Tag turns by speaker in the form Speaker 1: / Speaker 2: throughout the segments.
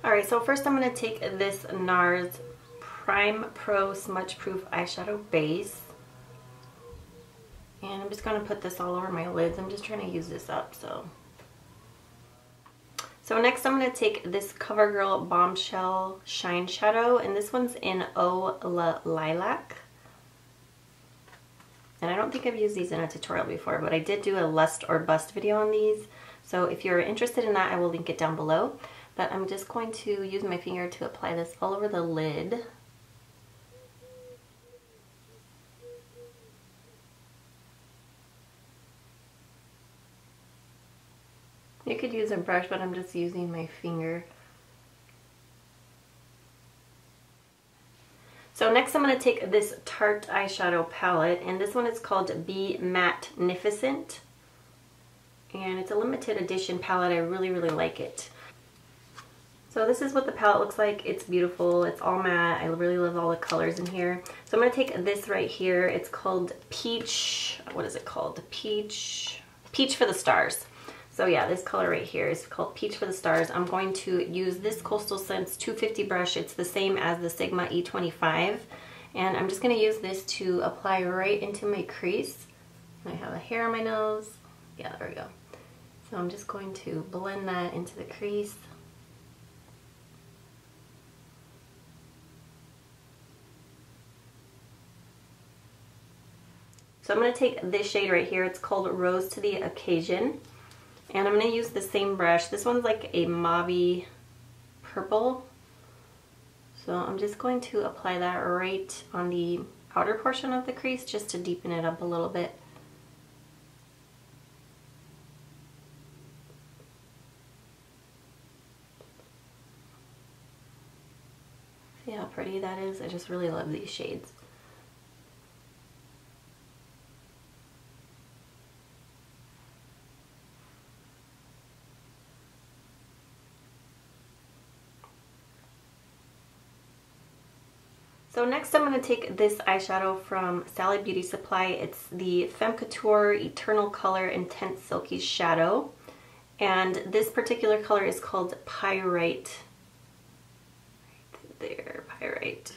Speaker 1: Alright, so first I'm going to take this NARS Prime Pro Smudge Proof Eyeshadow Base. And I'm just going to put this all over my lids. I'm just trying to use this up, so. So next I'm going to take this CoverGirl Bombshell Shineshadow, and this one's in Lilac. And I don't think I've used these in a tutorial before, but I did do a lust or bust video on these. So if you're interested in that, I will link it down below. But I'm just going to use my finger to apply this all over the lid. You could use a brush, but I'm just using my finger. So next I'm going to take this Tarte eyeshadow palette, and this one is called Be Mattenificent. And it's a limited edition palette. I really, really like it. So this is what the palette looks like. It's beautiful. It's all matte. I really love all the colors in here. So I'm going to take this right here. It's called Peach. What is it called? Peach for the Stars. So yeah, this color right here is called Peach for the Stars. I'm going to use this Coastal Scents 250 brush. It's the same as the Sigma E25. And I'm just going to use this to apply right into my crease. I have a hair on my nose. Yeah, there we go. So I'm just going to blend that into the crease. So I'm going to take this shade right here. It's called Rose to the Occasion. And I'm going to use the same brush. This one's like a mauve purple. So I'm just going to apply that right on the outer portion of the crease just to deepen it up a little bit. See how pretty that is? I just really love these shades. So next I'm going to take this eyeshadow from Sally Beauty Supply. It's the Femme Couture Eternal Color Intense Silky Shadow. And this particular color is called Pyrite. Right there, Pyrite.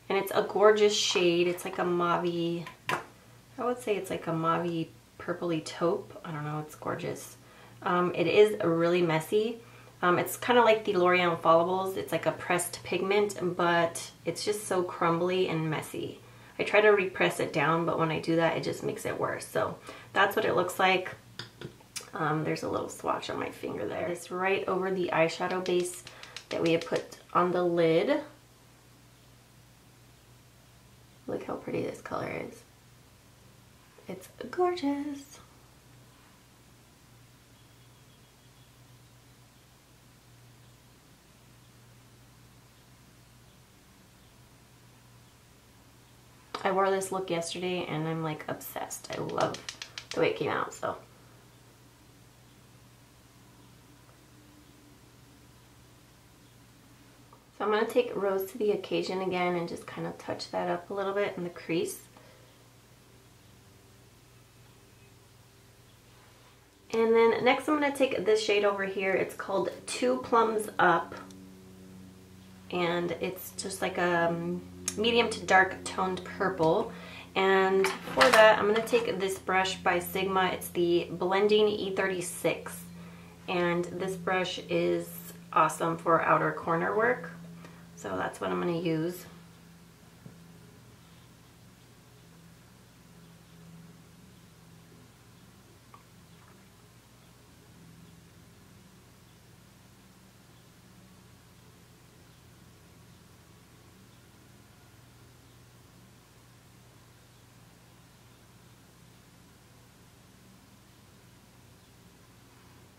Speaker 1: And it's a gorgeous shade. It's like a mauve, I would say it's like a mauve purpley taupe. I don't know, it's gorgeous. It is really messy. It's kind of like the L'Oreal Infallables. It's like a pressed pigment, but it's just so crumbly and messy. I try to repress it down, but when I do that, it just makes it worse. So that's what it looks like. There's a little swatch on my finger there. It's right over the eyeshadow base that we have put on the lid. Look how pretty this color is. It's gorgeous. I wore this look yesterday and I'm like obsessed. I love the way it came out, so. So I'm going to take Rose to the Occasion again and just kind of touch that up a little bit in the crease. And then next I'm going to take this shade over here. It's called Two Plums Up. And it's just like a medium to dark toned purple. And for that I'm going to take this brush by Sigma. It's the Blending E36. And this brush is awesome for outer corner work. So that's what I'm going to use.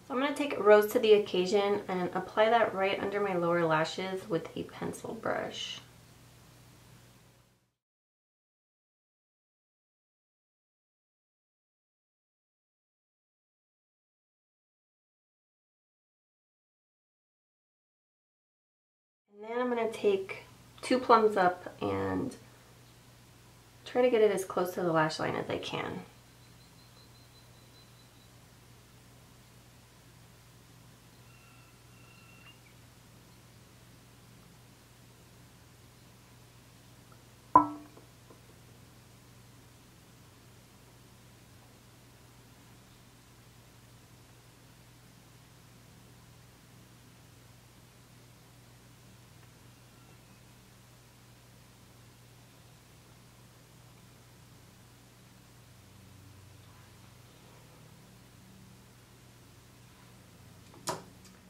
Speaker 1: So I'm going to take Rose to the Occasion and apply that right under my lower lashes with a pencil brush. And then I'm going to take Two Plums Up and try to get it as close to the lash line as I can.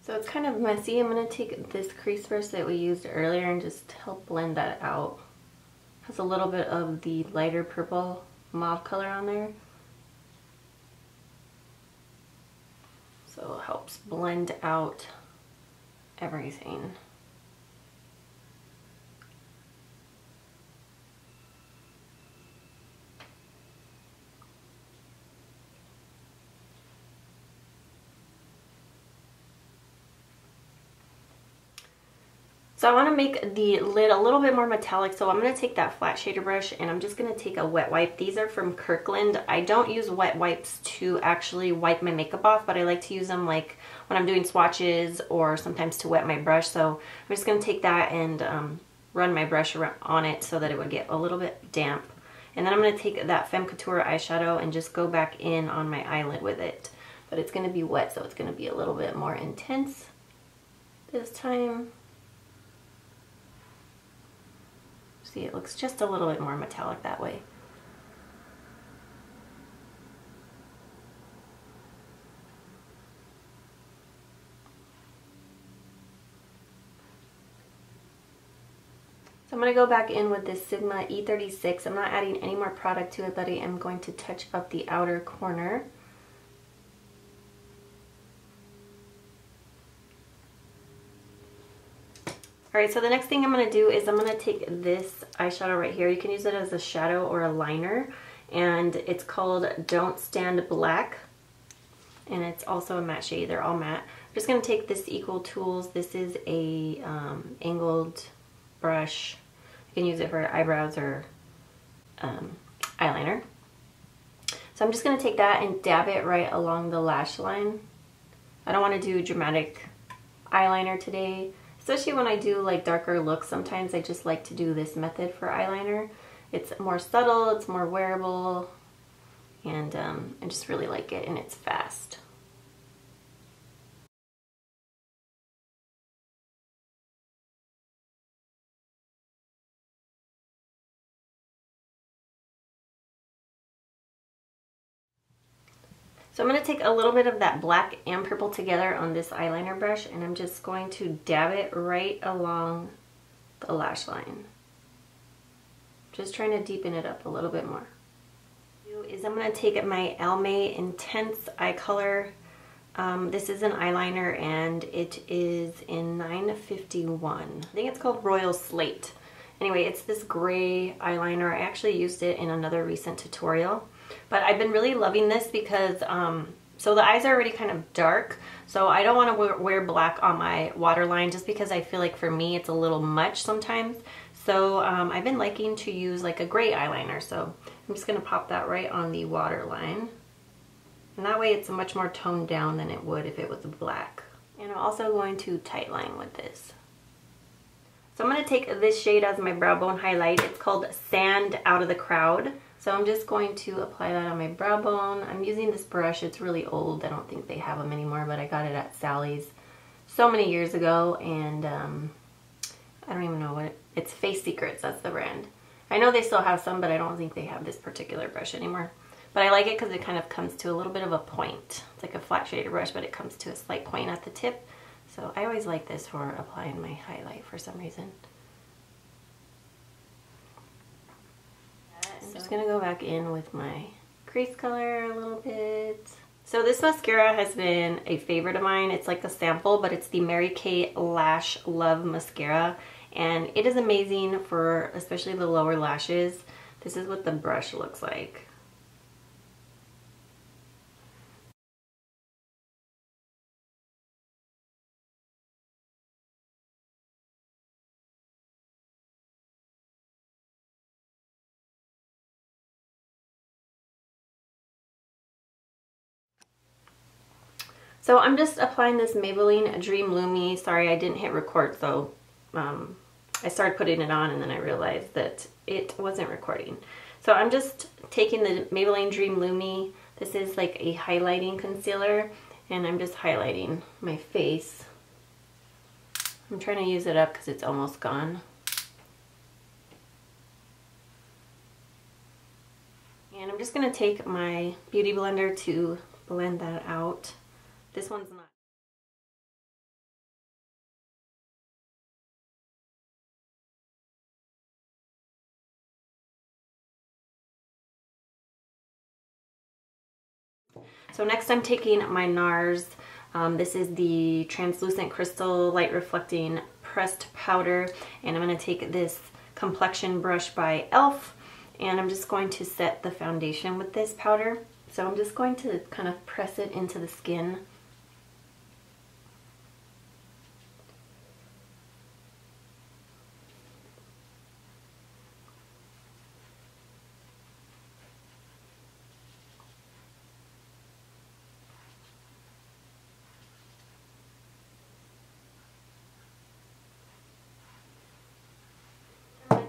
Speaker 1: So it's kind of messy. I'm going to take this crease brush that we used earlier and just help blend that out. It has a little bit of the lighter purple mauve color on there. So it helps blend out everything. So I want to make the lid a little bit more metallic, so I'm going to take that flat shader brush and I'm just going to take a wet wipe. These are from Kirkland. I don't use wet wipes to actually wipe my makeup off, but I like to use them like when I'm doing swatches or sometimes to wet my brush. So I'm just going to take that and run my brush on it so that it would get a little bit damp. And then I'm going to take that Femme Couture eyeshadow and just go back in on my eyelid with it. But it's going to be wet, so it's going to be a little bit more intense this time. See, it looks just a little bit more metallic that way. So I'm going to go back in with this Sigma E36. I'm not adding any more product to it, but I am going to touch up the outer corner. Alright, so the next thing I'm going to do is I'm going to take this eyeshadow right here. You can use it as a shadow or a liner. And it's called Don't Stand Black. And it's also a matte shade. They're all matte. I'm just going to take this Equal Tools. This is a angled brush. You can use it for eyebrows or eyeliner. So I'm just going to take that and dab it right along the lash line. I don't want to do dramatic eyeliner today. Especially when I do like darker looks, sometimes I just like to do this method for eyeliner. It's more subtle, it's more wearable, and I just really like it, and it's fast. So I'm going to take a little bit of that black and purple together on this eyeliner brush, and I'm just going to dab it right along the lash line. Just trying to deepen it up a little bit more. I'm going to take my Almay Intense Eye Color. This is an eyeliner and it is in 951. I think it's called Royal Slate. Anyway, it's this gray eyeliner. I actually used it in another recent tutorial. But I've been really loving this because, so the eyes are already kind of dark, so I don't want to wear black on my waterline just because I feel like for me it's a little much sometimes. So I've been liking to use like a gray eyeliner, so I'm just going to pop that right on the waterline. And that way it's much more toned down than it would if it was black. And I'm also going to tightline with this. So I'm going to take this shade as my brow bone highlight. It's called Sand Out of the Crowd. So I'm just going to apply that on my brow bone. I'm using this brush. It's really old. I don't think they have them anymore, but I got it at Sally's so many years ago, and I don't even know what it's Face Secrets, that's the brand. I know they still have some, but I don't think they have this particular brush anymore. But I like it because it kind of comes to a little bit of a point. It's like a flat shader brush, but it comes to a slight point at the tip. So I always like this for applying my highlight for some reason. I'm just going to go back in with my crease color a little bit. So this mascara has been a favorite of mine. It's like a sample, but it's the Mary Kay Lash Love Mascara. And it is amazing for especially the lower lashes. This is what the brush looks like. So I'm just applying this Maybelline Dream Lumi. Sorry, I didn't hit record, so I started putting it on and then I realized that it wasn't recording. So I'm just taking the Maybelline Dream Lumi. This is like a highlighting concealer, and I'm just highlighting my face. I'm trying to use it up because it's almost gone. And I'm just going to take my Beauty Blender to blend that out. This one's not So next I'm taking my NARS. This is the Translucent Crystal Light Reflecting Pressed Powder, and I'm going to take this complexion brush by e.l.f. and I'm just going to set the foundation with this powder. So I'm just going to kind of press it into the skin.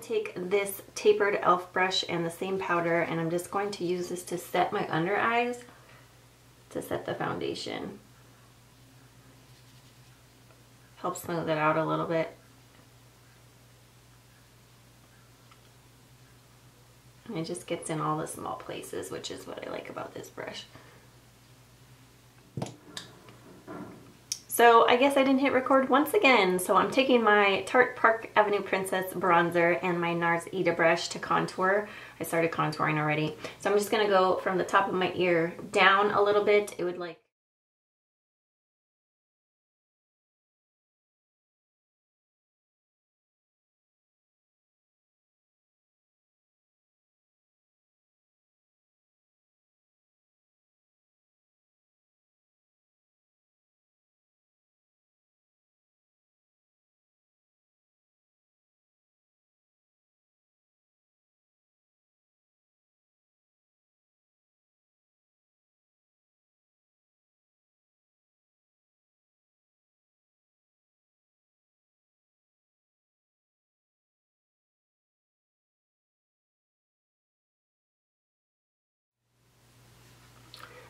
Speaker 1: Take this tapered e.l.f. brush and the same powder, and I'm just going to use this to set my under eyes, to set the foundation. Help smooth it out a little bit. And it just gets in all the small places, which is what I like about this brush. So I guess I didn't hit record once again. So I'm taking my Tarte Park Avenue Princess bronzer and my NARS Eda brush to contour. I started contouring already. So I'm just gonna go from the top of my ear down a little bit. It would like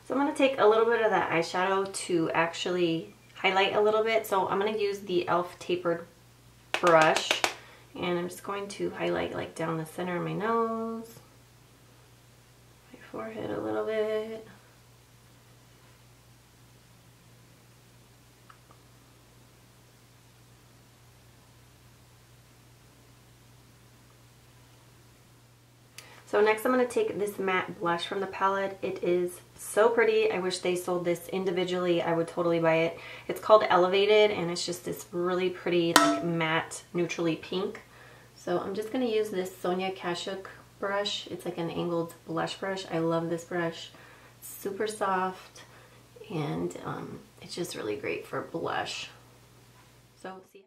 Speaker 1: So I'm going to take a little bit of that eyeshadow to actually highlight a little bit. So I'm going to use the e.l.f. tapered brush, and I'm just going to highlight like down the center of my nose, my forehead a little bit. So next I'm going to take this matte blush from the palette. It is so pretty. I wish they sold this individually. I would totally buy it. It's called Elevated, and it's just this really pretty like matte neutrally pink. So I'm just going to use this Sonia Kashuk brush. It's like an angled blush brush. I love this brush. It's super soft, and it's just really great for blush. So see.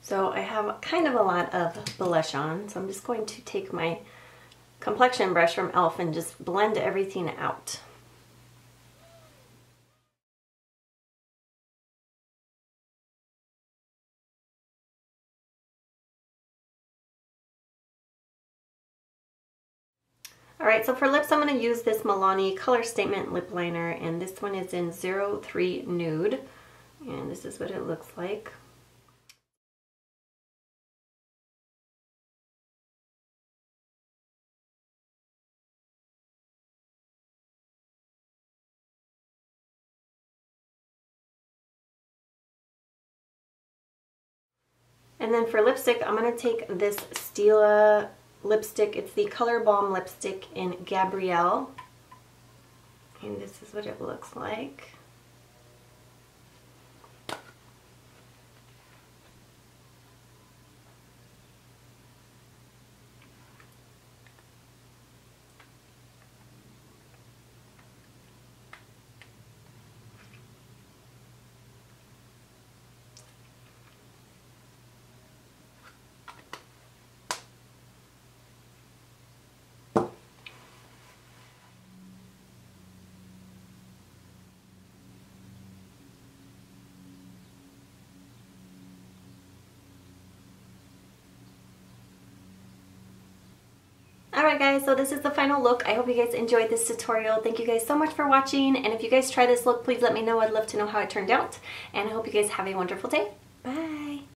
Speaker 1: So I have kind of a lot of blush on, so I'm just going to take my complexion brush from e.l.f. and just blend everything out. Alright, so for lips I'm going to use this Milani Color Statement Lip Liner, and this one is in 03 Nude, and this is what it looks like. And then for lipstick, I'm going to take this Stila lipstick. It's the Color Balm lipstick in Gabrielle. And this is what it looks like. Alright guys, so this is the final look. I hope you guys enjoyed this tutorial. Thank you guys so much for watching, and if you guys try this look, please let me know. I'd love to know how it turned out, and I hope you guys have a wonderful day. Bye!